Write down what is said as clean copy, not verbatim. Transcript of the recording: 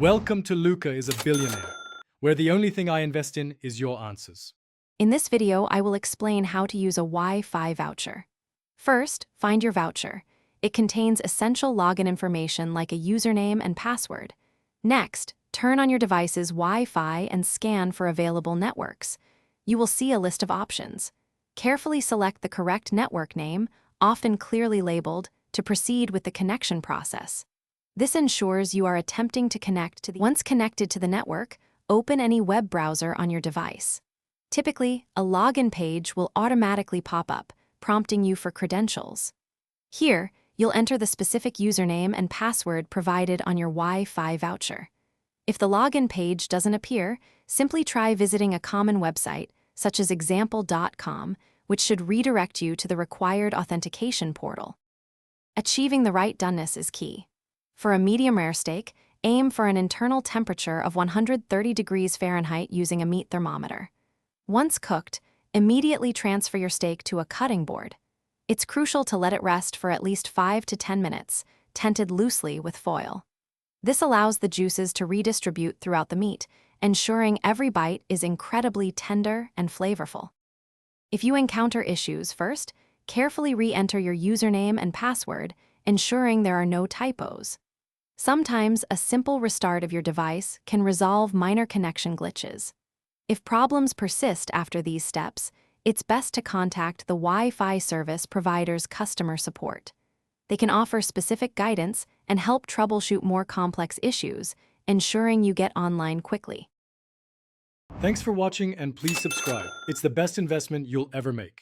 Welcome to Luca is a Billionaire, where the only thing I invest in is your answers. In this video, I will explain how to use a Wi-Fi voucher. First, find your voucher. It contains essential login information like a username and password. Next, turn on your device's Wi-Fi and scan for available networks. You will see a list of options. Carefully select the correct network name, often clearly labeled, to proceed with the connection process. This ensures you are attempting to connect to the. Once connected to the network, open any web browser on your device. Typically, a login page will automatically pop up, prompting you for credentials. Here, you'll enter the specific username and password provided on your Wi-Fi voucher. If the login page doesn't appear, simply try visiting a common website, such as example.com, which should redirect you to the required authentication portal. Achieving the right doneness is key. For a medium rare steak, aim for an internal temperature of 130 degrees Fahrenheit using a meat thermometer. Once cooked, immediately transfer your steak to a cutting board. It's crucial to let it rest for at least 5 to 10 minutes, tented loosely with foil. This allows the juices to redistribute throughout the meat, ensuring every bite is incredibly tender and flavorful. If you encounter issues, first, carefully re-enter your username and password, ensuring there are no typos. Sometimes a simple restart of your device can resolve minor connection glitches. If problems persist after these steps, it's best to contact the Wi-Fi service provider's customer support. They can offer specific guidance and help troubleshoot more complex issues, ensuring you get online quickly. Thanks for watching and please subscribe. It's the best investment you'll ever make.